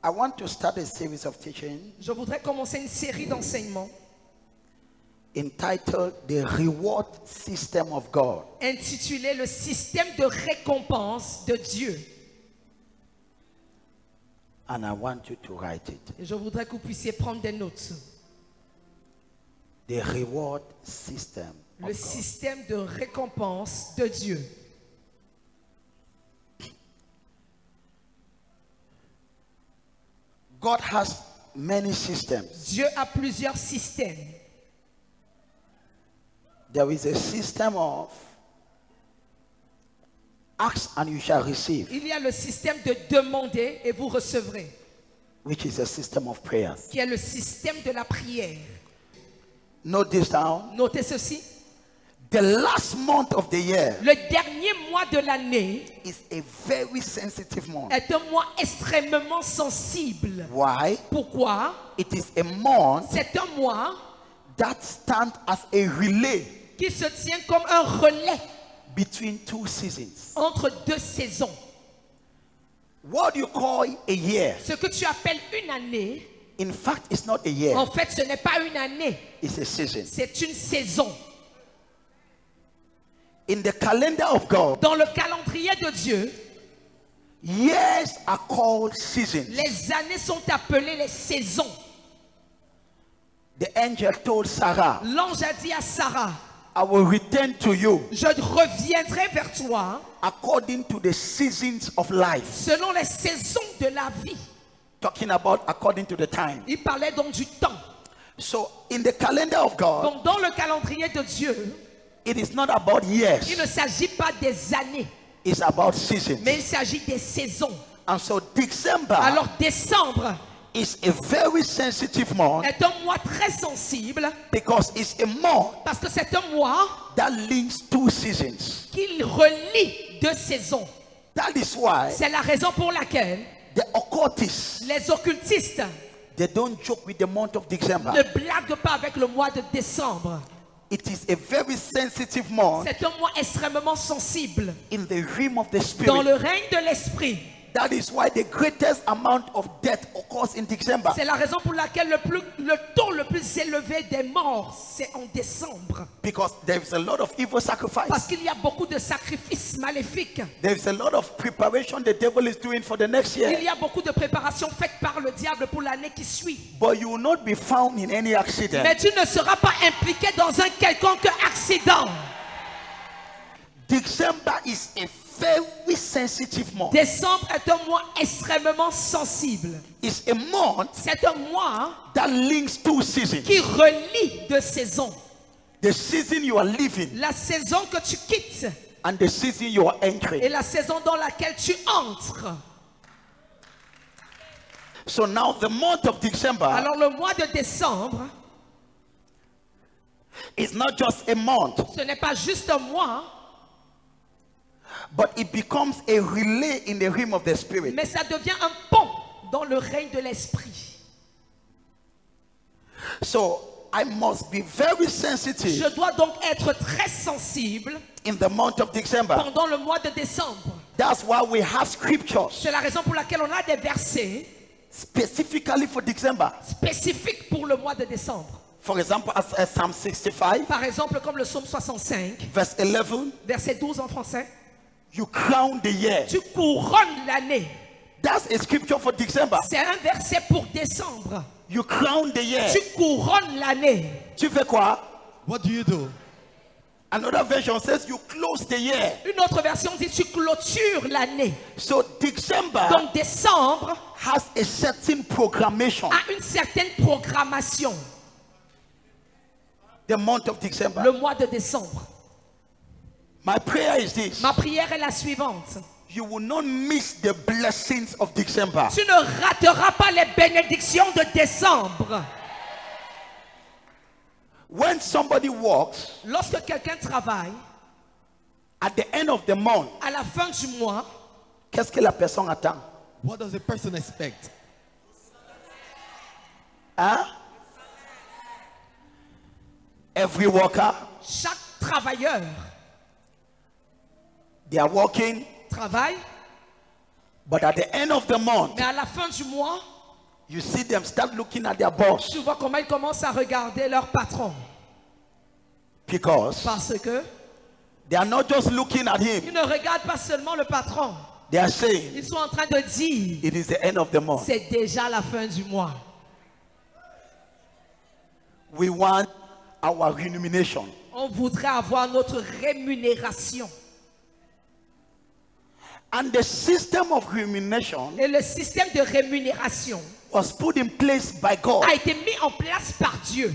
I want to start a series of teaching Je voudrais commencer une série d'enseignements entitled The Reward System of God. intitulée Le système de récompense de Dieu. And I want you to write it. Et je voudrais que vous puissiez prendre des notes. The Reward System of Le God. système de récompense de Dieu. God has many systems. Dieu a plusieurs systèmes. There is a system of ask and you shall receive, Il y a le système de demander et vous recevrez, which is a system of prayers. qui est le système de la prière. Note this down. Notez ceci. The last month of the year Le dernier mois de l'année is a very sensitive month. est un mois extrêmement sensible. Why? Pourquoi? It is a month C'est un mois that stands as a relay qui se tient comme un relais between two seasons. entre deux saisons. What you call a year, Ce que tu appelles une année, in fact, it's not a year, en fait, ce n'est pas une année, it's a season. c'est une saison. In the calendar of God, Dans le calendrier de Dieu, years are called seasons. les années sont appelées les saisons. The angel told Sarah, L'ange a dit à Sarah, I will return to you je reviendrai vers toi according to the seasons of life. selon les saisons de la vie. Talking about according to the time. Il parlait donc du temps. So in the calendar of God, Donc dans le calendrier de Dieu, it is not about il years, ne s'agit pas des années, it's about seasons. mais il s'agit des saisons. And so December Alors décembre is a very sensitive month est un mois très sensible because it's a month parce que c'est un mois that links two seasons. qui relie deux saisons. That is why C'est la raison pour laquelle the occultists, les occultistes they don't joke with the month of December. ne blaguent pas avec le mois de décembre. It is a very sensitive month C'est un mois extrêmement sensible in the realm of the dans spirit. le règne de l'esprit. That is why the greatest amount of death occurs in December. C'est la raison pour laquelle le taux le plus élevé des morts, c'est en décembre. Because there is a lot of evil Parce sacrifice. qu'il y a beaucoup de sacrifices maléfiques. There is a lot of preparation the devil is doing for the next Il year. y a beaucoup de préparations faites par le diable pour l'année qui suit. But you will not be found in any accident. Mais tu ne seras pas impliqué dans un quelconque accident. December is a very sensitive month. Décembre est un mois extrêmement sensible. It's a month C'est un mois that links two seasons. qui relie deux saisons. The season you are living La saison que tu quittes and the season you are et entering. la saison dans laquelle tu entres. So now the month of December Alors le mois de décembre, is not just a month, ce n'est pas juste un mois, but it becomes a relay in the realm of the spirit. mais ça devient un pont dans le règne de l'esprit. So I must be very sensitive Je dois donc être très sensible in the month of December. pendant le mois de décembre. That's why we have scriptures C'est la raison pour laquelle on a des versets specifically for December. spécifiques pour le mois de décembre. For example, as Psalm 65, Par exemple, comme le psaume 65, verse 11, verset 12 en français. you crown the year. Tu couronnes l'année. That's a scripture for December. C'est un verset pour décembre. You crown the year. Tu couronnes l'année. Tu fais quoi? What do you do? Another version says you close the year. Une autre version dit tu clôtures l'année. So December Donc décembre has a certain programmation. a une certaine programmation. The month of December. Le mois de décembre. My prayer is this. Ma prière est la suivante. You will not miss the blessings of December. Tu ne rateras pas les bénédictions de décembre. When somebody works, Lorsque quelqu'un travaille, at the end of the month, à la fin du mois, qu'est-ce que la personne attend? What does the person expect? Hein? Every worker, chaque travailleur they are working, travaille, But at the end of the month, Mais à la fin du mois, you see them start looking at their boss tu vois comment ils commencent à regarder leur patron. because Parce que they are not just looking at him. ils ne regardent pas seulement le patron. They are saying, Ils sont en train de dire, it is the end of the month. c'est déjà la fin du mois. We want our remuneration. On voudrait avoir notre rémunération. And the system of remuneration Et le système de rémunération was put in place by God. a été mis en place par Dieu.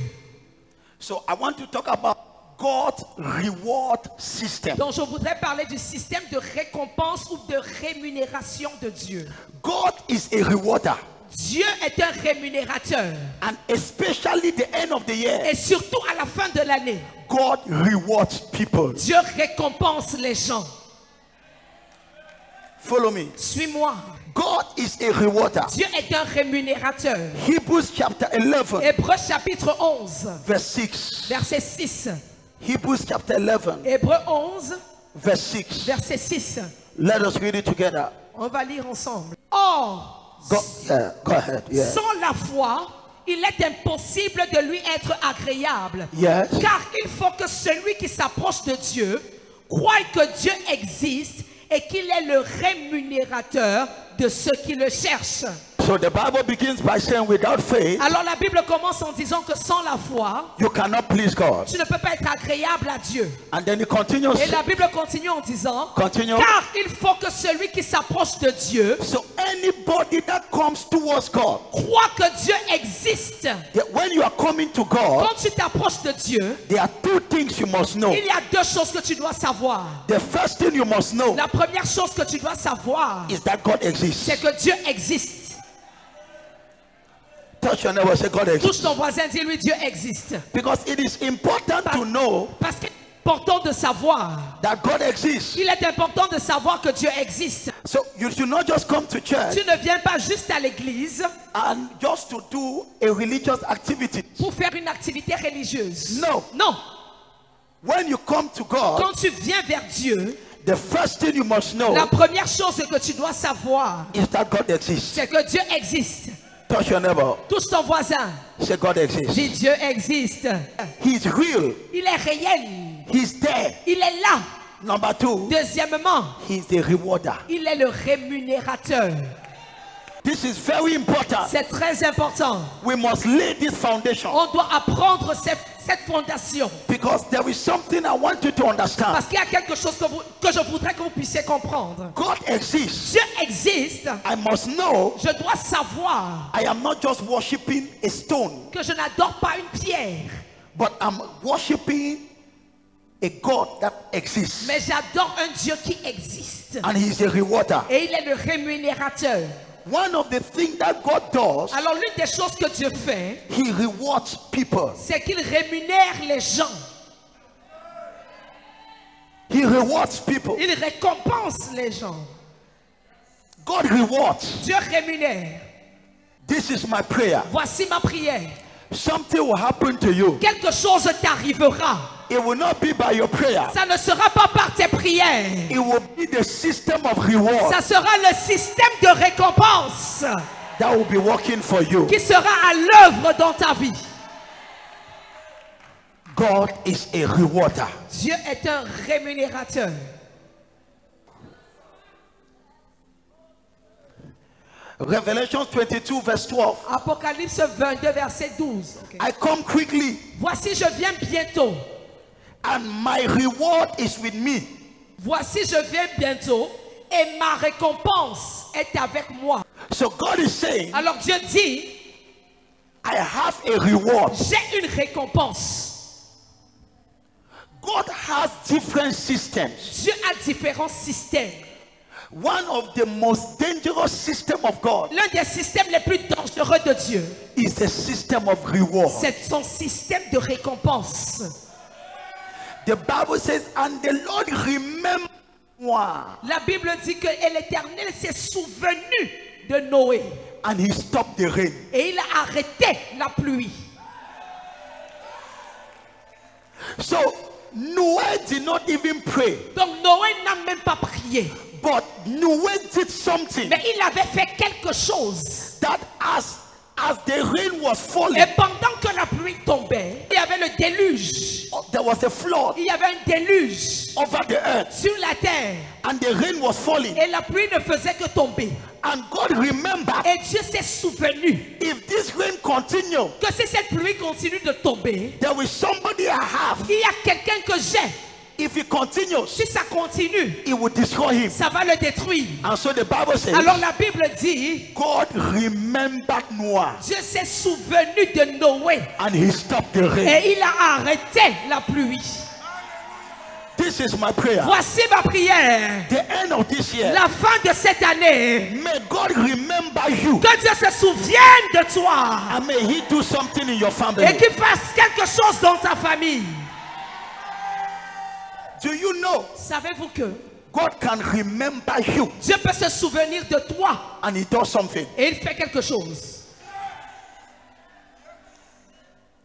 So I want to talk about God's reward system. Donc je voudrais parler du système de récompense ou de rémunération de Dieu. God is a rewarder. Dieu est un rémunérateur. And especially the end of the year, Et surtout à la fin de l'année, God rewards people. Dieu récompense les gens. Follow me. Suis-moi. God is a rewarder. Dieu est un rémunérateur. Hebrews chapter 11, Hébreux chapitre 11, verse 6. verset 6. Hebrews chapter 11, Hébreux 11, verse 6. verset 6. Let us read it together. On va lire ensemble. Or, Go ahead. Yeah. sans la foi, il est impossible de lui être agréable. Yes. Car il faut que celui qui s'approche de Dieu croie que Dieu existe et qu'il est le rémunérateur de ceux qui le cherchent. So the Bible begins by saying, without faith, Alors la Bible commence en disant que sans la foi, you cannot please God. tu ne peux pas être agréable à Dieu. And then it continues. Et la Bible continue en disant, Continue. car il faut que celui qui s'approche de Dieu So anybody that comes towards God, croit que Dieu existe. when you are coming to God, Quand tu t'approches de Dieu, there are two things you must know. il y a deux choses que tu dois savoir. The first thing you must know La première chose que tu dois savoir, is that God exists. c'est que Dieu existe. Touch your neighbor, say God exists. Touche ton voisin, dis-lui Dieu existe. Because it is important to know Parce qu'il est important de savoir. that God exists. Il est important de savoir que Dieu existe. So you should not just come to church Tu ne viens pas juste à l'église and just to do a religious activity. pour faire une activité religieuse. No. Non. When you come to God, Quand tu viens vers Dieu, the first thing you must know la première chose que tu dois savoir, is that God exists. c'est que Dieu existe. Touch your neighbor, Touche ton voisin. say God exists. Dis Dieu existe. He's real. Il est réel. He's there. Il est là. Number two, Deuxièmement, he's the rewarder. il est le rémunérateur. This is very important. C'est très important. We must lay this foundation On doit apprendre cette fondation. because there is something I want you to understand. Parce qu'il y a quelque chose que je voudrais que vous puissiez comprendre. God exists. Dieu existe. I must know Je dois savoir I am not just worshiping a stone, que je n'adore pas une pierre, but I'm worshiping a God that exists. mais j'adore un Dieu qui existe. And he's a rewarder. Et il est le rémunérateur. One of the things that God does, Alors l'une des choses que Dieu fait, he rewards people. c'est qu'il rémunère les gens. He rewards people. Il récompense les gens. God rewards. Dieu rémunère. This is my prayer. Voici ma prière. Something will happen to you. Quelque chose t'arrivera. It will not be by your prayer. Ça ne sera pas par tes prières. It will be the system of reward Ça sera le système de récompense that will be working for you. qui sera à l'œuvre dans ta vie. God is a rewarder. Dieu est un rémunérateur. Revelation 22 verse 12. Apocalypse 22 verset 12. Okay. I come quickly Voici je viens bientôt. and my reward is with me. Voici je viens bientôt et ma récompense est avec moi. So God is saying, Alors Dieu dit, I have a reward. j'ai une récompense. God has different systems. Dieu a différents systèmes. One of the most dangerous systems of God L'un des systèmes les plus dangereux de Dieu, is the system of reward. c'est son système de récompense. The Bible says, and the Lord remembered Noah, La Bible dit que l'Éternel s'est souvenu de Noé and he stopped the rain. et il a arrêté la pluie. So Noah did not even pray. Donc Noé n'a même pas prié. But Noah did something Mais il avait fait quelque chose. that as the rain was falling, Et pendant que la pluie tombait, il y avait le déluge. there was a flood Il y avait un déluge over the earth, sur la terre. and the rain was falling. Et la pluie ne faisait que tomber. And God remembered, Et Dieu s'est souvenu if this rain continue, que si cette pluie continue de tomber, there is somebody I have. il y a quelqu'un que j'ai. If he continues, Si ça continue, it will destroy him. ça va le détruire. And so the Bible says, Alors la Bible dit, God remembered Noah Dieu s'est souvenu de Noé and he stopped the rain. et il a arrêté la pluie. This is my prayer. Voici ma prière. The end of this year, La fin de cette année, may God remember you, que Dieu se souvienne de toi and may he do something in your et family. qu'il fasse quelque chose dans ta famille. Do you know Savez-vous que God can remember you Dieu peut se souvenir de toi and he does something? et il fait quelque chose.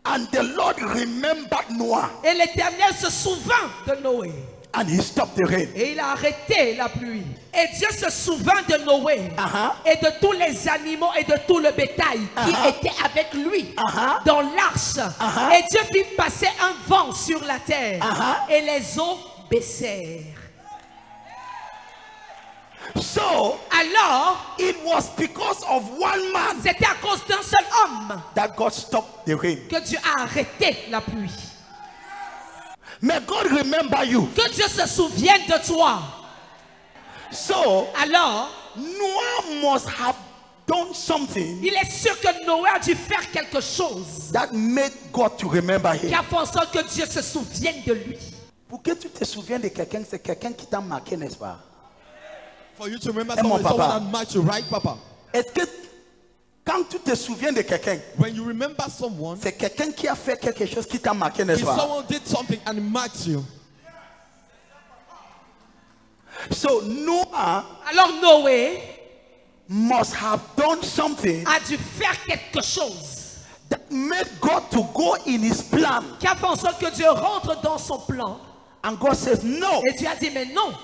And the Lord remembered Noah Et l'Éternel se souvint de Noé and he stopped the rain. et il a arrêté la pluie. Et Dieu se souvint de Noé et de tous les animaux et de tout le bétail qui étaient avec lui dans l'arche. Et Dieu fit passer un vent sur la terre et les eaux baissèrent. So Alors, it was because of one man c'était à cause d'un seul homme that God stopped the rain. que Dieu a arrêté la pluie. May God remember you. Que Dieu se souvienne de toi. So Alors, Noah must have done something il est sûr que Noé a dû faire quelque chose that made God to remember qui him. a fait en sorte que Dieu se souvienne de lui. Pour que tu te souviennes de quelqu'un, c'est quelqu'un qui t'a marqué, n'est-ce pas? For you to remember mon someone, someone papa. that matched you, right, Papa? Est-ce que quand tu te souviens de quelqu'un, When you remember someone, c'est quelqu'un qui a fait quelque chose qui t'a marqué, if n'est-ce pas? someone did something and matched you, So Noah Alors Noé must have done something a dû faire quelque chose that made God to go in his plan. qui a fait en sorte que Dieu rentre dans son plan. And God says, no, Et Dieu a dit, mais non,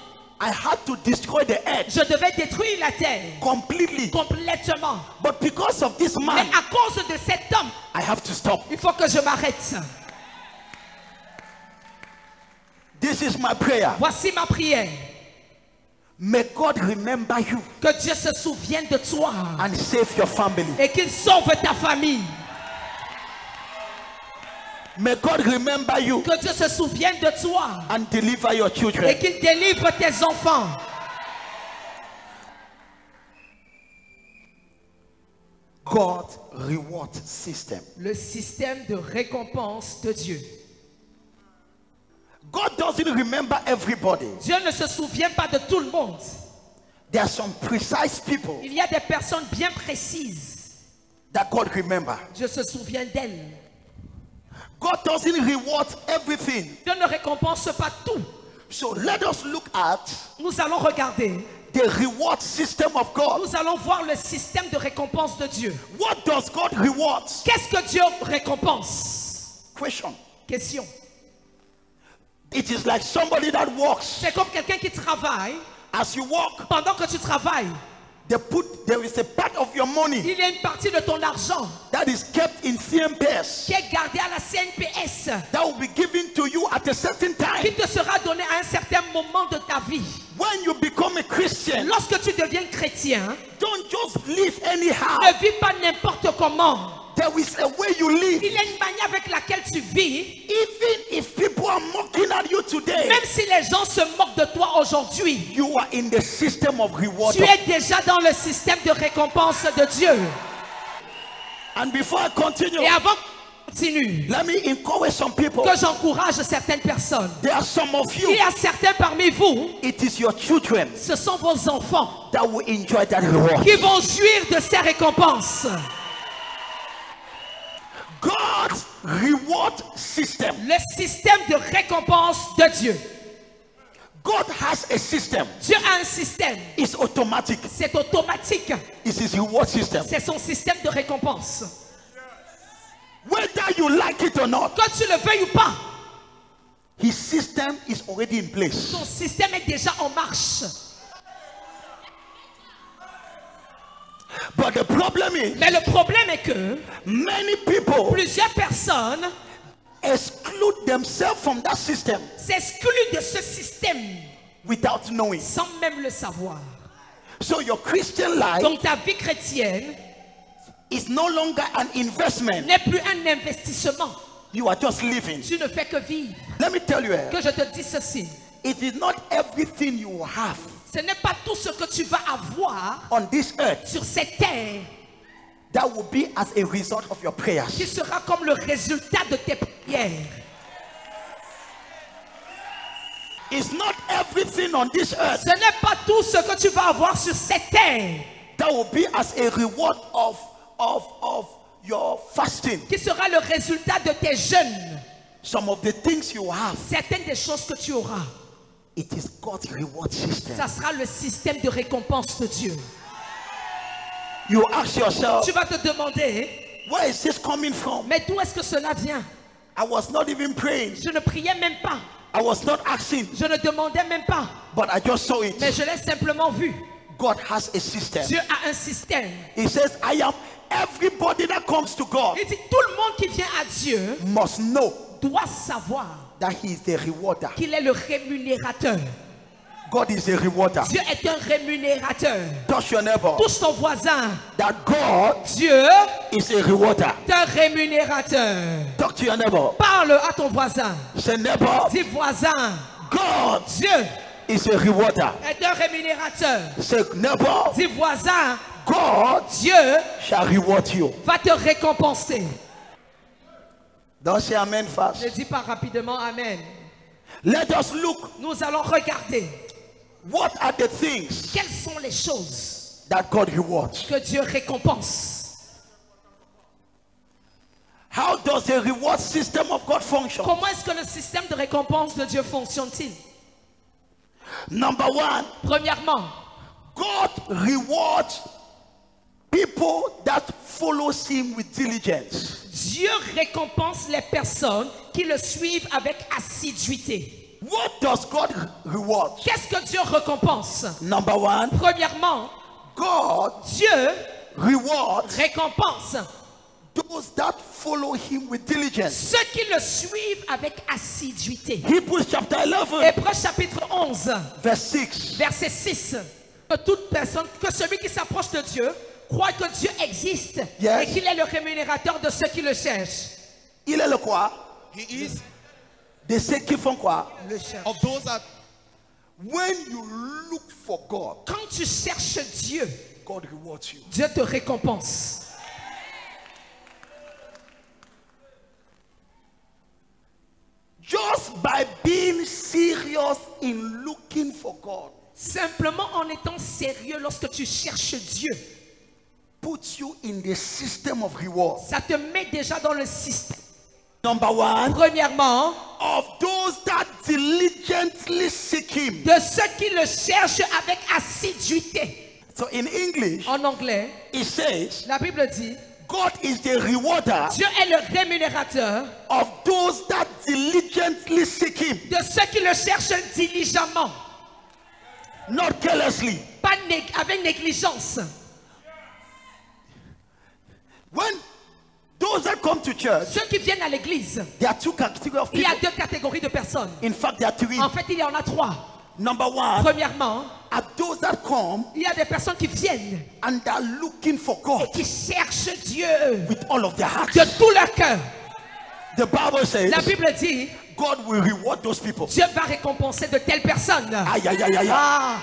I had to destroy the earth je devais détruire la terre completely. complètement. But because of this Mais man, à cause de cet homme, I have to stop. il faut que je m'arrête. This is my prayer. Voici ma prière. May God remember you Que Dieu se souvienne de toi and save your family. et qu'il sauve ta famille. May God remember you Que Dieu se souvienne de toi and deliver your et children. qu'il délivre tes enfants. God's reward system. Le système de récompense de Dieu. God doesn't remember everybody. Dieu ne se souvient pas de tout le monde. There are some precise people Il y a des personnes bien précises. that God remember. Dieu se souvient d'elles. God doesn't reward everything. Dieu ne récompense pas tout. So let us look at Nous allons regarder. the reward system of God. Nous allons voir le système de récompense de Dieu. What does God reward? Qu'est-ce que Dieu récompense? Question. Question. It is like somebody that works. C'est comme quelqu'un qui travaille. As you work, Pendant que tu travailles, there is a part of your money il y a une partie de ton argent that is kept in CMPS qui est gardée à la CNPS, that will be given to you at a certain time. qui te sera donnée à un certain moment de ta vie. When you become a Christian, Lorsque tu deviens chrétien, don't just live anyhow. ne vis pas n'importe comment. There is a way you live. Il y a une manière avec laquelle tu vis. Even if people are mocking at you today, Même si les gens se moquent de toi aujourd'hui, you are in the system of reward. tu es déjà dans le système de récompense de Dieu. And before I continue, Et avant que je continue, let me encourage some people. que j'encourage certaines personnes. There are some of Il you, y a certains parmi vous, it is your children ce sont vos enfants that will enjoy that reward. qui vont jouir de ces récompenses. God's reward system. Le système de récompense de Dieu. God has a system. Dieu a un système. It's automatic. C'est automatique. It's his reward system. C'est son système de récompense. Whether you like it or not, Que tu le veuilles ou pas, his system is already in place. son système est déjà en marche. But the problem is, Mais le problème est que many people plusieurs personnes exclude themselves from that system s'excluent de ce système without knowing. sans même le savoir. So your Christian life Donc ta vie chrétienne is no longer an investment. n'est plus un investissement. You are just living. Tu ne fais que vivre. Let me tell you, Que je te dis ceci. it is not everything you have Ce n'est pas tout ce que tu vas avoir on this earth sur cette terre that will be as a result of your prayers. qui sera comme le résultat de tes prières. It's not everything on this earth Ce n'est pas tout ce que tu vas avoir sur cette terre that will be as a reward of your fasting. qui sera le résultat de tes jeûnes. Some of the things you have, Certaines des choses que tu auras, it is God's reward system. ça sera le système de récompense de Dieu. You ask yourself, Tu vas te demander, where is this coming from? mais d'où est-ce que cela vient? I was not even praying. Je ne priais même pas. I was not asking, Je ne demandais même pas. but I just saw it. Mais je l'ai simplement vu. God has a system. Dieu a un système. He says, I am everybody that comes to God Il dit, tout le monde qui vient à Dieu must know doit savoir that He is the rewarder. qu'il est le rémunérateur. God is the rewarder. Dieu est un rémunérateur. Touch your neighbor. Touche ton voisin. That God Dieu is a rewarder. est un rémunérateur. Talk to your neighbor. Parle à ton voisin. Say, neighbor, Dis voisin. God Dieu is a rewarder. est un rémunérateur. Say, neighbor, Dis voisin. God Dieu shall reward you. va te récompenser. Don't say amen fast. Ne dis pas rapidement amen. Let us look. Nous allons regarder What are the things quelles sont les choses that God rewards? que Dieu récompense. How does the reward system of God function? Comment est-ce que le système de récompense de Dieu fonctionne-t-il? Number one, Premièrement, God rewards people that follows Him with diligence. Dieu récompense les personnes qui le suivent avec assiduité. What does God reward? Qu'est-ce que Dieu récompense? Number one, Premièrement, God Dieu rewards récompense those that follow Him with diligence. ceux qui le suivent avec assiduité. Hebrews chapter 11, Hébreux chapitre 11, verse 6. verset 6. Que toute personne, que celui qui s'approche de Dieu croit que Dieu existe Yes. et qu'il est le rémunérateur de ceux qui le cherchent. Il est le quoi? He is De ceux qui font quoi? Le cherche. of those that When you look for God, Quand tu cherches Dieu, God rewards you. Dieu te récompense. Just by being serious in looking for God, Simplement en étant sérieux lorsque tu cherches Dieu, puts you in the system of reward. ça te met déjà dans le système. Number one, Premièrement, of those that diligently seek Him. de ceux qui le cherchent avec assiduité. So in English, En anglais, it says, la Bible dit, God is the rewarder Dieu est le rémunérateur of those that diligently seek Him, de ceux qui le cherchent diligemment, not carelessly. pas avec négligence. When those that come to church, Ceux qui viennent à l'église, there are two categories of il y a people. deux catégories de personnes. In fact, there are three. En fait, il y en a trois. Number one, Premièrement, are those that come il y a des personnes qui viennent and are looking for God et qui cherchent Dieu with all of their hearts. de tout leur cœur. The Bible says La Bible dit, God will reward those people. Dieu va récompenser de telles personnes. Aïe, aïe, aïe, aïe. Ah,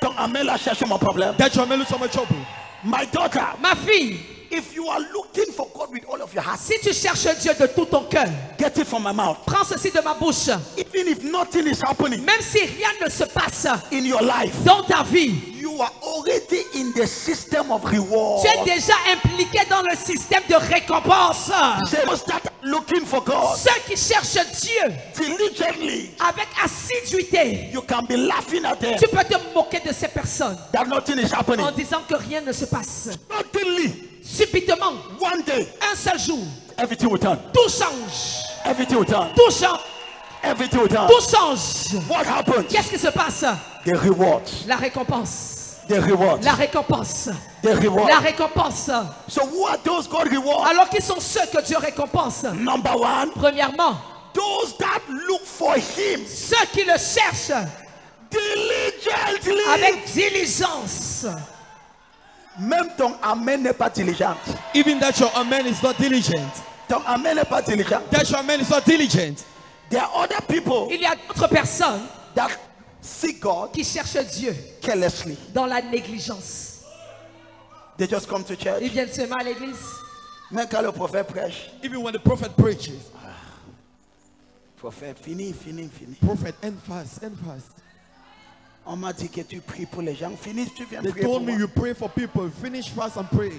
Donc, Amen, là, cherche mon problème. that you are made so much trouble. My daughter, ma fille, if you are looking for God with all of your heart, si tu cherches Dieu de tout ton cœur, get it from my mouth. prends ceci de ma bouche. Even if nothing is happening Même si rien ne se passe in your life, dans ta vie, you are already in the system of reward. tu es déjà impliqué dans le système de récompense. Those that are looking for God Ceux qui cherchent Dieu diligently, avec assiduité, you can be laughing at them tu peux te moquer de ces personnes that nothing is happening. en disant que rien ne se passe. Suddenly, Subitement, one day, un seul jour, everything will turn. tout change. Everything will turn. Tout change. Everything will turn. Tout change. What happens? Qu'est-ce qui se passe? The reward. La récompense. The reward. La récompense. The reward. La récompense. So who are those God rewards? Alors qui sont ceux que Dieu récompense? Number one, Premièrement, those that look for him ceux qui le cherchent diligently. avec diligence. Même ton amen n'est pas diligent. Even that your amen is not diligent. Ton amen n'est pas diligent. That your amen is not diligent. There are other people Il y a d'autres personnes that seek God qui cherchent Dieu carelessly. dans la négligence. They just come to Ils church. viennent seulement à l'église. Même quand le prophète prêche, Even when the prophet preaches. prophète, fini. Prophet, end fast, end fast. On m'a dit que tu pries pour les gens. Finis, tu viens They prier pour told me moi. you pray for people. Finish fast and pray.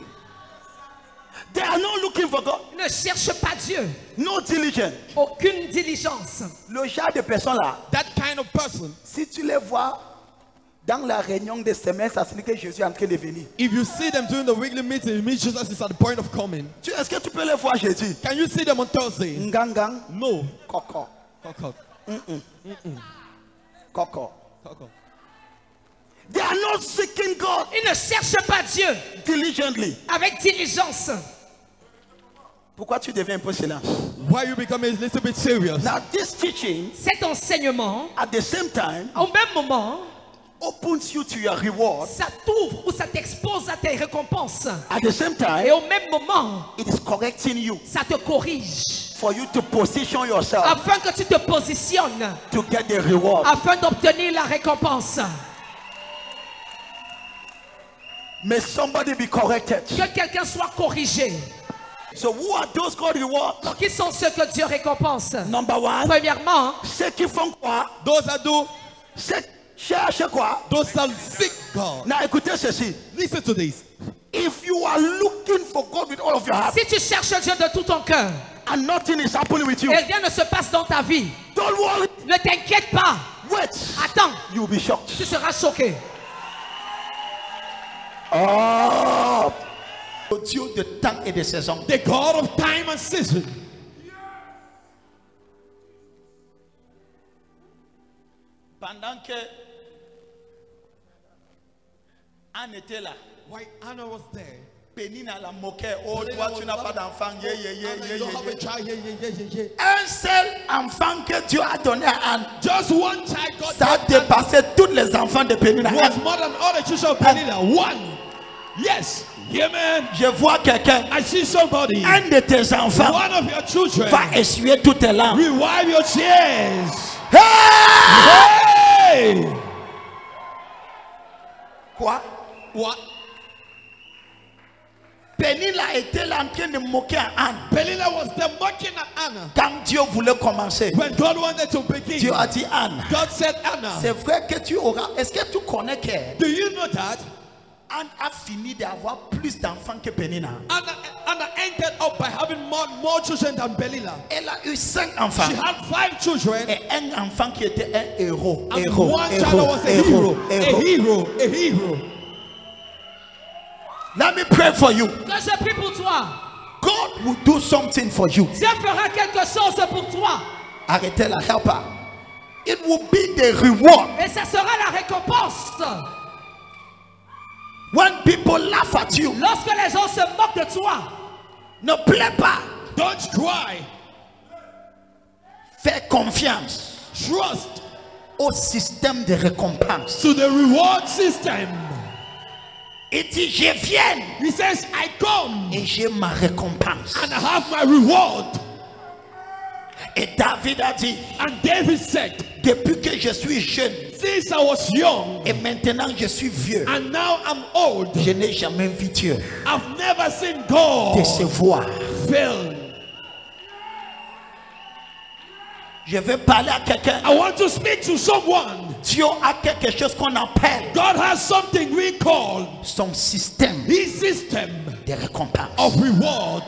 They are not looking for God. Ne cherche pas Dieu. No diligence. Aucune diligence. Le genre de personnes là, That kind of person, si tu les vois dans la réunion de semaine, ça signifie que Jésus est en train de venir. if you see them during the weekly meeting, it means Jesus is at the point of coming. Est-ce que tu peux les voir jeudi? Can you see them on Thursday? Ngangang, No. Koko, Cock. Koko. Cock. They are not seeking God Ils ne cherchent pas Dieu diligently. avec diligence. Pourquoi tu deviens un peu silent? Why you become a little bit serious? Now this teaching Cet enseignement, at the same time au même moment, opens you to your reward. ça t'ouvre ou ça t'expose à tes récompenses. At the same Et time, au même moment, it is correcting you ça te corrige. for you to position yourself Afin que tu te positionnes, to get the reward. afin d'obtenir la récompense. May somebody be corrected. Que quelqu'un soit corrigé. So who are those God rewards? Qui sont ceux que Dieu récompense? Number one, Premièrement, ceux qui font quoi? Those that do, Ceux cherchent quoi? those that seek God. Now écoutez ceci. Listen to this. If you are looking for God with all of your heart si tu cherches Dieu de tout ton cœur and nothing is happening with you, et rien ne se passe dans ta vie, don't worry. ne t'inquiète pas. Wait. Attends, You will be shocked. tu seras choqué. Oh. Le Dieu de temps et de saison. The God of time and season. Pendant que Anne était là, Why Anna was there. Pénina la moquait. Oh, toi, tu n'as pas d'enfant. Yeah, yeah, yeah, Anna, yeah, you don't yeah, have a yeah. child. Yeah. Un seul enfant que Dieu a donné à Anne, Just one child God ça a gave Anna dépassé tous les enfants de Pénina. was more than all the children of Penina. One. Yes. Yeah, man. Je vois quelqu'un, I see somebody. un de tes enfants One of your children. va essuyer toutes tes larmes. Revive your tears. Hey! Hey! Quoi? What? Pénina était là en train de moquer à Anne. Penina was there mocking at Anna. Quand Dieu voulait commencer, When God wanted to begin, Dieu a dit Anne, God said, Anna, c'est vrai que tu auras. Est-ce que tu connais que do you know that Anne a fini d'avoir plus d'enfants que Pénina? Anna ended up by having more children than Penina? Elle a eu 5 enfants. She had 5 children. Et un enfant qui était un héros. And Héros, one héros, child was a héros, hero. héros. A hero. Let me pray for you. Que je prie pour toi. God will do something for you. Dieu fera quelque chose pour toi. Arrêtez la help her. It will be the reward. Et ça sera la récompense. When people laugh at you, Lorsque les gens se moquent de toi, ne pleure pas. Don't cry. Fais confiance Trust au système de récompense. to the reward system. Il dit, je viens He says, I come et j'ai ma récompense. and I have my reward. Et David a dit, And David said, depuis que je suis jeune since I was young et maintenant je suis vieux, and now I'm old, je n'ai jamais vu Dieu I've never seen God décevoir. fail. Je vais parler à quelqu'un. I want to speak to someone. Dieu a quelque chose qu'on appelle God has something we call son système His system de récompense. of reward.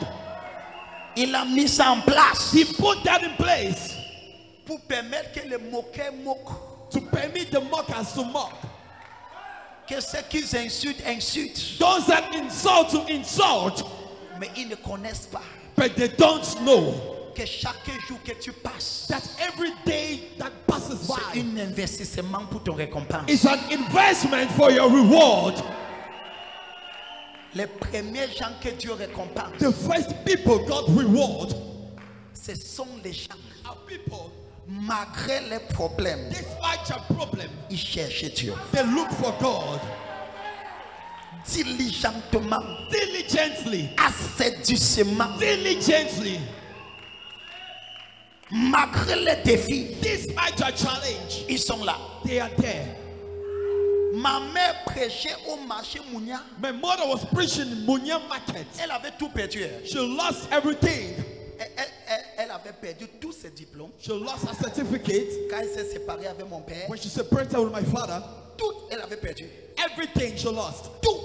Il a mis ça en place He put that in place pour permettre que les moqueurs moquent, to permit the mockers to mock. que ceux qui insultent, insultent, Those that insult to insult, mais ils ne connaissent pas but they don't know que chaque jour que tu passes, that every day that passes passes C'est by. un investissement pour ton récompense. It's an investment for your reward. Les premiers gens que Dieu récompense, The first people God reward ce sont les gens, are people, malgré les problèmes, despite your problem, ils cherchent Dieu. they look for God Diligentement, diligently, assidûment, diligently, malgré les défis, despite your challenge, ils sont là. they are there. Ma mère prêchait au marché Mounia. My mother was preaching in Munya Market. Elle avait tout perdu. She lost everything. Elle avait perdu tous ses diplômes. She lost her certificate. Quand elle s'est séparée avec mon père, When she separated with my father, tout elle avait perdu. everything she lost. Tout.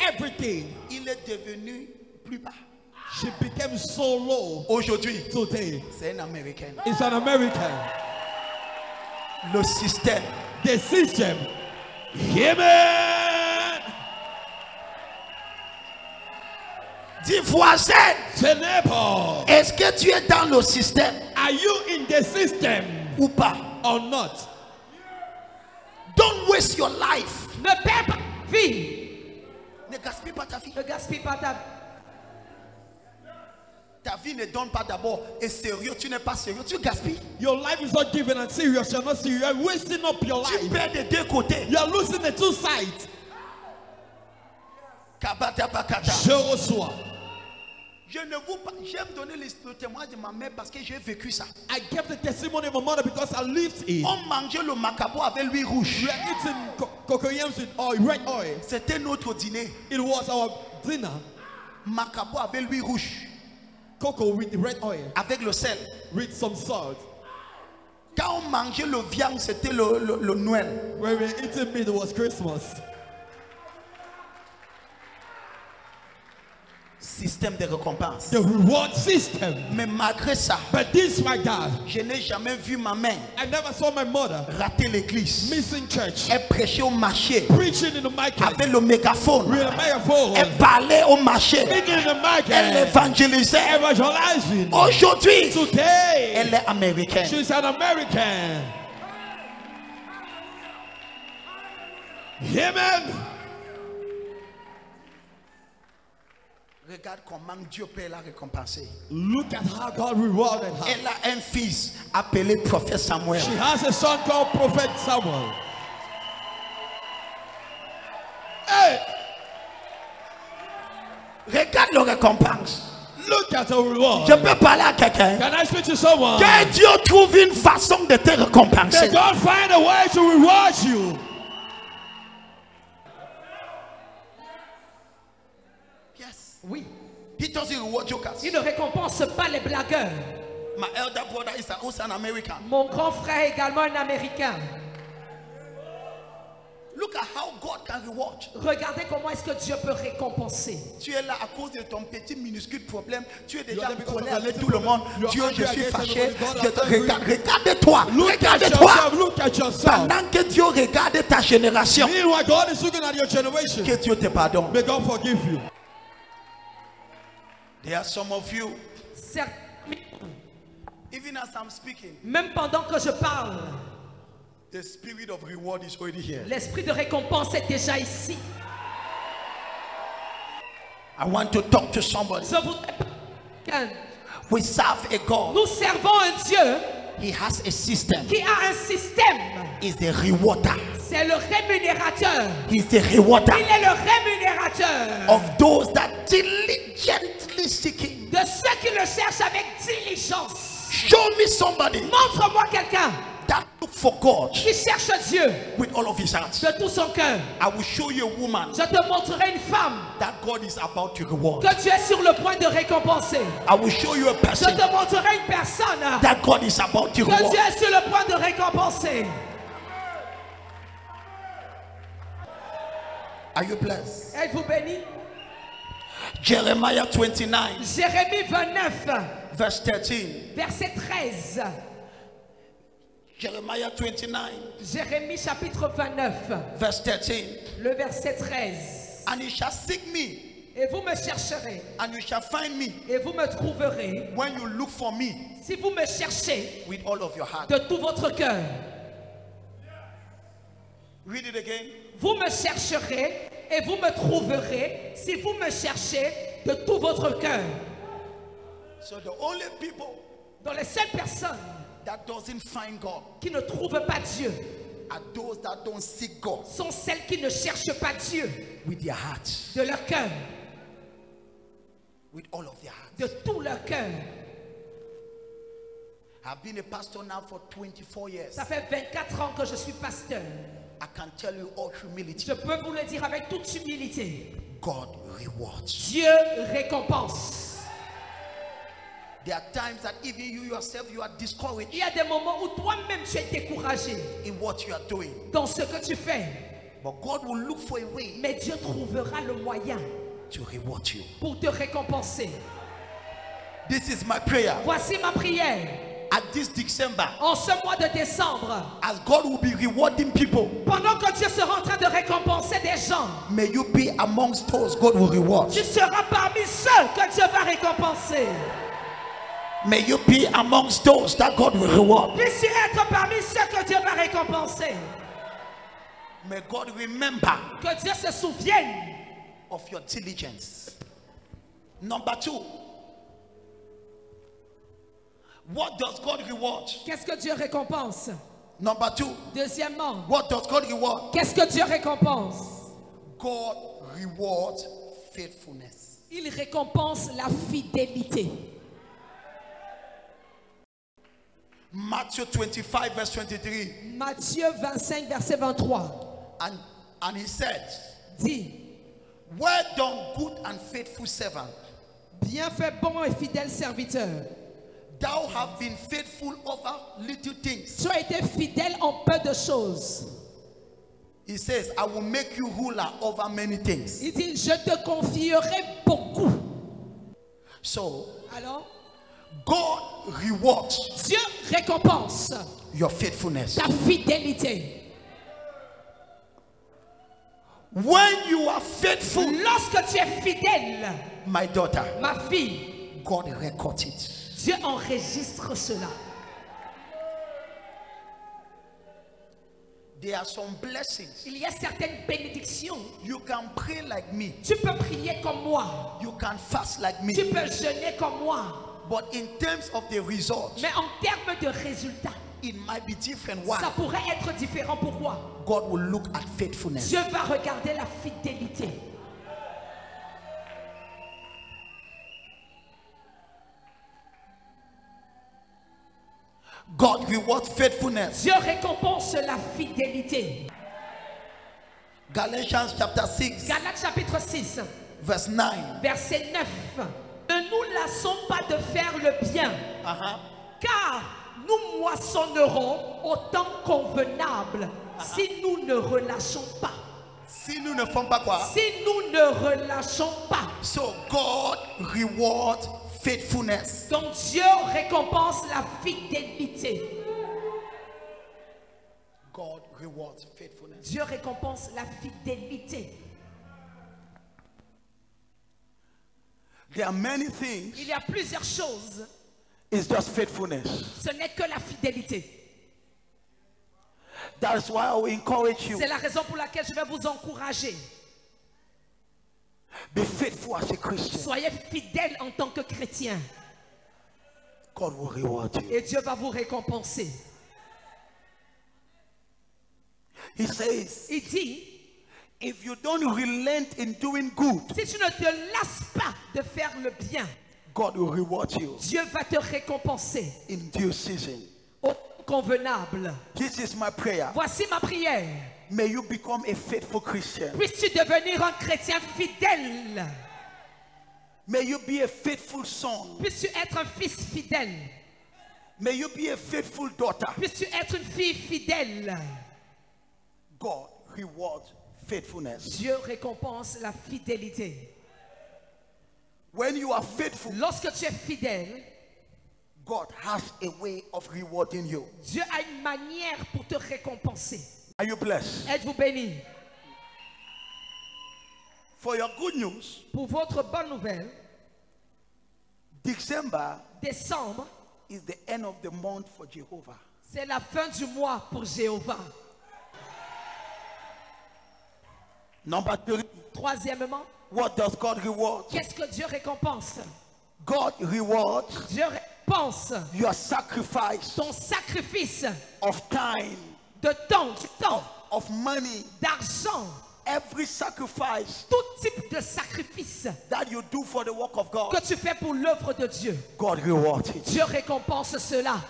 Everything. Il est devenu plus bas. She became so low. Aujourd'hui, Today, c'est un Américain. it's an American. Le système. The system. Amen. Dis voisin, Say neighbor, est-ce que tu es dans le système are you in the system ou pas? or not? Don't waste your life. Ne perds pas ta vie. Ne gaspille pas ta vie. Ne gaspille pas ta vie. Ta vie ne donne pas d'abord. Et sérieux, tu n'es pas sérieux, tu gaspilles. Your life is not given and serious. You're not serious. You're wasting up your Tu life. perds des deux côtés. You're losing the two sides. Kabata bakata. Je reçois. Je ne vous pas. J'aime donner le témoignage de ma mère parce que j'ai vécu ça. I gave the testimony of my mother because I lived it. On mangeait le macabo avec l'huile rouge. We are eating cocoyams with oil, red oil. C'était notre dîner. It was our dinner. Macabo avec l'huile rouge. Cocoa with the red oil. Avec le sel. With some salt. Quand on mangeait le viande, c'était le Noël. When we were eating meat, it was Christmas. Système de récompense. The reward system. Mais malgré ça, But despite that, je n'ai jamais vu ma mère I never saw my mother rater l'église. missing church, Elle prêchait au marché preaching in the market avec le mégaphone. with a megaphone, Elle parlait au marché. speaking in the Elle market, évangélisait. evangelizing. Aujourd'hui, Today, elle est américaine. she's an American. Amen. Regarde comment Dieu peut la récompenser. Look at how God rewarded her. Elle a un fils appelé prophète Samuel. She has a son called Prophet Samuel. Hey, Regarde la récompense. look at the reward. Je peux parler à quelqu'un. Can I speak to someone? Que Dieu trouve une façon de te récompenser. May God find a way to reward you. Yes. Oui. He doesn't reward jokers. Il ne récompense pas les blagueurs. My elder brother is also an American. Mon grand frère est également un Américain. Look at how God can reward. Regardez comment est-ce que Dieu peut récompenser. Tu es là à cause de ton petit minuscule problème. Tu es déjà there en because of colère the avec little tout le monde. problem. Dieu, You are je angry suis against fâché. everybody. God has Regarde-toi. Look at Regarde-toi. yourself. Look at yourself. Pendant que Dieu regarde ta génération, Meanwhile, God is looking at your generation. que Dieu te pardonne. May God forgive you. There are some of you, Certes, even as I'm speaking, même pendant que je parle, the spirit of reward is already here. l'esprit de récompense est déjà ici. I want to talk to somebody. Je voudrais... We serve a God. Nous servons un Dieu He has a system. qui a un système. He's the rewarder. C'est le rémunérateur. He's the rewarder Il est le rémunérateur of those that diligently seek Him. de ceux qui le cherchent avec diligence. Show me somebody Montre-moi quelqu'un that look for God qui cherche Dieu with all of his heart. de tout son cœur. I will show you a woman Je te montrerai une femme that God is about to reward. que tu es sur le point de récompenser. I will show you a Je person te montrerai une personne that God is about to que reward. tu es sur le point de récompenser. Are you blessed? Êtes-vous béni? Jeremiah 29, Jérémie 29, verse 13. verset 13. Jeremiah 29, Jérémie chapitre 29, verse 13. le verset 13. And you shall seek me, Et vous me chercherez, and you shall find me et vous me trouverez, when you look for me si vous me cherchez with all of your heart. de tout votre cœur. Read it again. Vous me chercherez et vous me trouverez si vous me cherchez de tout votre cœur. So the only people Dans les seules personnes that doesn't find God qui ne trouvent pas Dieu are those that don't seek God sont celles qui ne cherchent pas Dieu with their hearts, de leur cœur, with all of their hearts. de tout leur cœur. I've been a pastor now for 24 years. Ça fait 24 ans que je suis pasteur. I can tell you all humility. Je peux vous le dire avec toute humilité. God rewards. Dieu récompense. There are times that even you yourself, you are discouraged Il y a des moments où toi-même tu es découragé in what you are doing. dans ce que tu fais. But God will look for a way Mais Dieu trouvera le moyen to reward you. pour te récompenser. This is my prayer. Voici ma prière. At this December, En ce mois de décembre, as God will be rewarding people, pendant que Dieu sera en train de récompenser des gens, may you be amongst those God will reward. tu seras parmi ceux que Dieu va récompenser. May you be amongst those that God will reward. Puisses-tu être parmi ceux que Dieu va récompenser. May God remember Que Dieu se souvienne of your diligence. Number 2, what does God reward? Qu'est-ce que Dieu récompense? Number 2, Deuxièmement, what does God reward? qu'est-ce que Dieu récompense? God rewards faithfulness. Il récompense la fidélité. Matthew 25 verse 23. Matthieu 25, verset 23 And he said, dit: well done, good and faithful servant. Bien fait, bon et fidèle serviteur. Thou have been faithful over little things. Tu as été fidèle en peu de choses. He says, I will make you ruler over many things. Il dit: je te confierai beaucoup. So, Alors, God rewards Dieu récompense your faithfulness. ta fidélité. When you are faithful, Lorsque tu es fidèle, my daughter, ma fille, God records it. Dieu enregistre cela. There are some blessings. Il y a certaines bénédictions. You can pray like me. Tu peux prier comme moi. You can fast like me. Tu peux jeûner comme moi. But in terms of the result, Mais en termes de résultats, it might be different. ça Why? pourrait être différent. Pourquoi? God will look at faithfulness. Dieu va regarder la fidélité. God rewards faithfulness. Dieu récompense la fidélité. Galatians chapter 6, Galates chapitre 6, verse 9. verset 9. Ne nous lassons pas de faire le bien, car nous moissonnerons au temps convenable si nous ne relâchons pas. Si nous ne faisons pas quoi? Si nous ne relâchons pas. So God rewards faithfulness. Donc Dieu récompense la fidélité. God rewards faithfulness. Dieu récompense la fidélité. There are many things. Il y a plusieurs choses. It's just faithfulness. Ce n'est que la fidélité. That's why I will encourage you. C'est la raison pour laquelle je vais vous encourager. Be faithful as a Christian. Soyez fidèles en tant que chrétien. God will reward you. Et Dieu va vous récompenser. He says, Il dit, if you don't relent in doing good, si tu ne te lasses pas de faire le bien, God will reward you Dieu va te récompenser in due season. au convenable. This is my prayer. Voici ma prière. May you become a faithful Christian. Puisses-tu devenir un chrétien fidèle. May you be a faithful son. Puisses-tu être un fils fidèle. May you be a faithful daughter. Puisses-tu être une fille fidèle. God rewards faithfulness. Dieu récompense la fidélité. When you are faithful, Lorsque tu es fidèle, God has a way of rewarding you. Dieu a une manière pour te récompenser. Are you blessed? Êtes-vous bénis? For your good news, Pour votre bonne nouvelle, December décembre, is the end of the month for Jehovah. c'est la fin du mois pour Jéhovah. Number 3. Troisièmement, What does God reward? qu'est-ce que Dieu récompense? God rewards Dieu récompense your sacrifice ton sacrifice of time, de temps, du temps, of money. d'argent, Every sacrifice tout type de sacrifice that you do for the work of God, que tu fais pour l'œuvre de Dieu. God rewards it. Dieu récompense cela.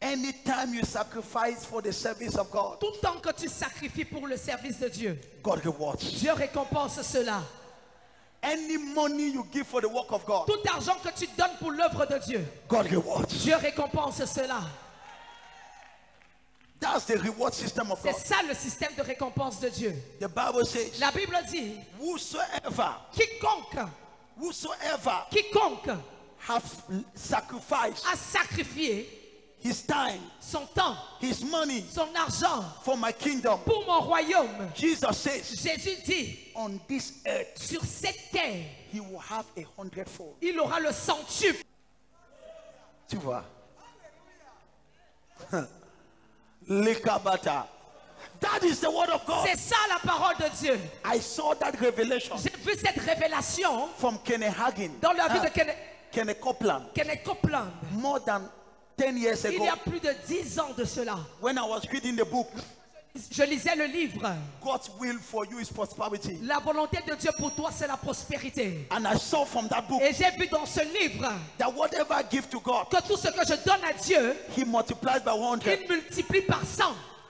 Anytime you sacrifice for the service of God, Tout temps que tu sacrifies pour le service de Dieu, God rewards it. Dieu récompense cela. Any money you give for the work of God, Tout argent que tu donnes pour l'œuvre de Dieu, God rewards it. Dieu récompense cela. That's the reward system of C'est God. ça le système de récompense de Dieu. The Bible says, La Bible dit, whosoever quiconque have sacrificed a sacrifié his time, son temps, his money son argent for my kingdom, pour mon royaume, Jesus says, Jésus dit, on this earth, sur cette terre, he will have 100-fold. il aura le centuple. Tu vois? Lekabata. That is the word of God. C'est ça la parole de Dieu. I saw that revelation J'ai vu cette révélation from Kenneth Hagin, dans la vie de Kenneth Copeland, Kenneth Copeland. more than 10 years Il ago. y a plus de 10 ans de cela. When I was reading the book, Je lisais le livre. God's will for you is prosperity. La volonté de Dieu pour toi, c'est la prospérité. And I saw from that book Et j'ai vu dans ce livre that whatever I give to God, que tout ce que je donne à Dieu, he multiplies by 100. il multiplie par 100.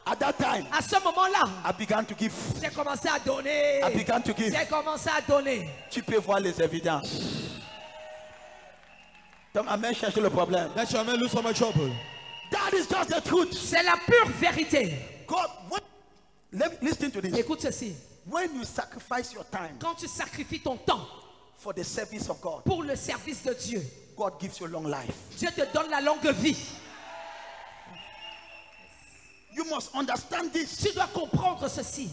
At that time, À ce moment-là, I began to give. j'ai commencé à donner. I began to give. J'ai commencé à donner. Tu peux voir les évidences. Donc, amen, chercher le problème. Let your man lose so much trouble. That is just the truth. C'est la pure vérité. God, listen to this. Écoute ceci. When you sacrifice your time Quand tu sacrifies ton temps for the service of God, pour le service de Dieu, God gives you long life. Dieu te donne la longue vie. You must understand this. Tu dois comprendre ceci.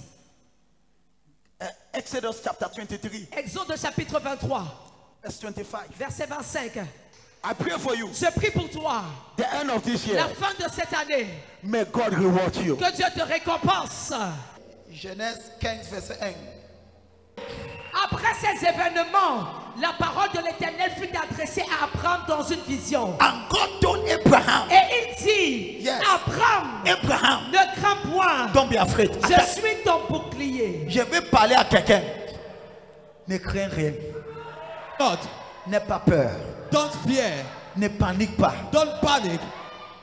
Exodus chapter 23, Exode chapitre 23, verse 25. verset 25. I pray for you. Je prie pour toi. The end of this La year, fin de cette année, may God reward you. que Dieu te récompense. Genèse 15, verset 1. Après ces événements, la parole de l'Éternel fut adressée à Abraham dans une vision. And God told Abraham, Et il dit, Yes. Abraham, Abraham, ne crains point, don't be afraid. je Attends, suis ton bouclier. je vais parler à quelqu'un. Ne crains rien. Not, N'aie pas peur. don't fear, Ne panique pas. don't panic,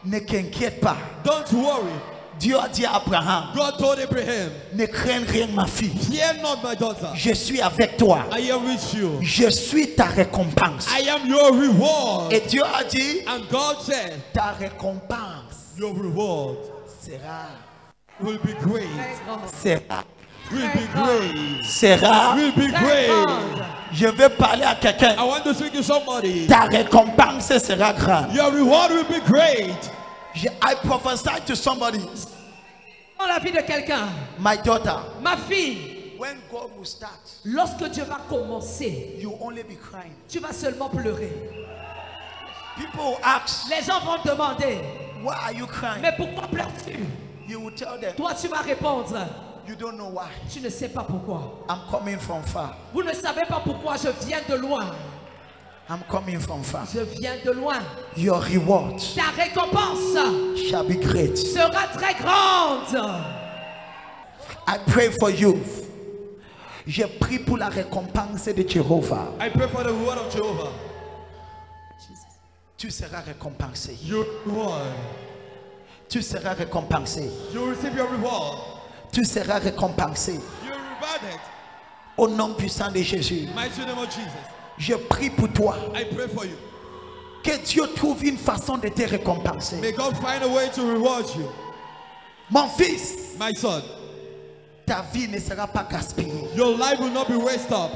Ne t'inquiète pas. don't worry. Dieu a dit à Abraham, God told Abraham, ne crains rien, ma fille. fear not, my daughter. Je suis avec toi. I am with you. Je suis ta récompense. I am your reward. Et Dieu a dit, And God said, ta récompense your reward will be great. sera, Will be great. sera. Will be great. Je vais parler à quelqu'un. I want to speak to somebody. Ta récompense sera grande. Your reward will be great. I prophesy to somebody, Dans la vie de quelqu'un, my daughter, ma fille, when God will start, lorsque Dieu va commencer, you only be crying. tu vas seulement pleurer. People will ask, Les gens vont te demander, why are you crying? mais pourquoi pleures-tu? You will tell them, Toi, tu vas répondre, you don't know why. tu ne sais pas pourquoi. I'm coming from far. Vous ne savez pas pourquoi je viens de loin. I'm coming from far. Je viens de loin. Your reward Ta récompense shall be great. sera très grande. I pray for you. Je prie pour la récompense de Jéhovah. I pray for the reward of Jehovah. Tu seras récompensé. Your reward. Tu seras récompensé. You will receive your reward. Tu seras récompensé. You are rewarded. Au nom puissant de Jésus. Mighty name of Jesus. Je prie pour toi. I pray for you. Que Dieu trouve une façon de te récompenser. May God find a way to reward you. Mon fils, My son, ta vie ne sera pas gaspillée. your life will not be wasted up.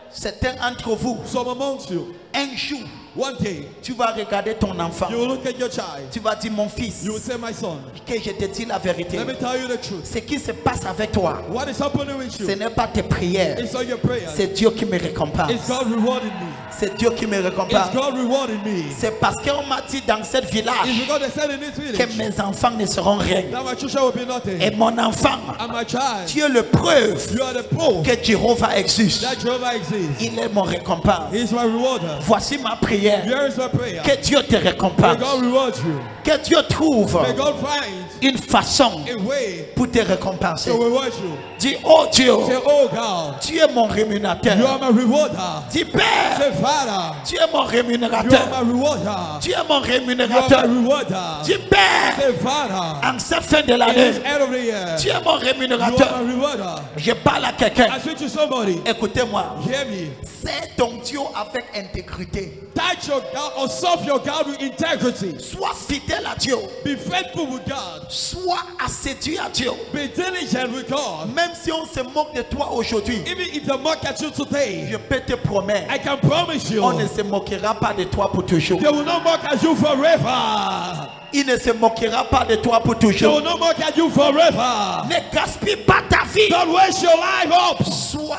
Certains d'entre vous, Some amongst you, Un jour, One day, tu vas regarder ton enfant. you will look at your child. Tu vas dire, mon fils, You will say, my son, que je te dis la vérité. let me tell you the truth. Ce qui se passe avec toi, What is happening with ce you? n'est pas tes prières. It's not your prayers. C'est Dieu qui me récompense. It's God rewarding me. C'est Dieu qui me It's récompense. God rewarding me. C'est parce qu'on m'a dit dans ce It's village because they said in this que village mes enfants ne seront rien. that my children will be nothing. Et mon enfant, And my child, tu es le preuve you are the proof que Jéhovah existe. that Jehovah exists. Il est mon récompense. He is my rewarder. Voici ma prière. Here is my prayer. Que Dieu te May récompense. God reward you. Que Dieu trouve May God find une façon a way pour te récompenser. to reward you. Dis, oh Dieu, Say, oh God, tu es mon you rémunérateur. are my rewarder. Dis, Père, Say, Father, tu es mon you are rémunérateur. my rewarder. Tu es mon You are my rémunérateur. rewarder. Dis, Père, Say, Father, en cette fin de at l'année, this end of the year, tu es mon you are rémunérateur. my rewarder. Je parle à quelqu'un. I speak to somebody. Écoutez-moi. Hear me. C'est ton Dieu avec intégrité. Touch your God or serve your God with integrity. Sois fidèle à Dieu. Be faithful with God. Sois assidu à Dieu. Be diligent with God. Même si on se moque de toi aujourd'hui, Even if they mock at you today, je peux te promettre, I can promise you, on ne se moquera pas de toi pour toujours. they will not mock at you forever. Il ne se moquera pas de toi pour They will toujours. not mock at you forever. Ne gaspille pas ta vie. Don't waste your life up. Sois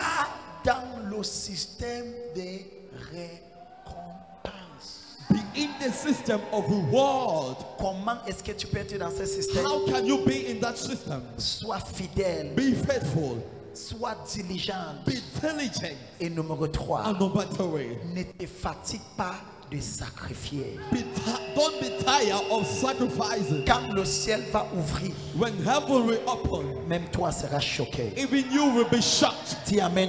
dans le système de récompense. Be in the system of reward. Comment est-ce que tu peux être dans ce système? How can you be in that system? Sois fidèle, Be faithful. sois diligent. Be diligent. Et numéro 3, And no matter way, ne te fatigue pas de sacrifier. don't be tired of sacrificing. Quand le ciel va ouvrir, When heaven will open, même toi seras choqué. even you will be shocked. Dis Amen.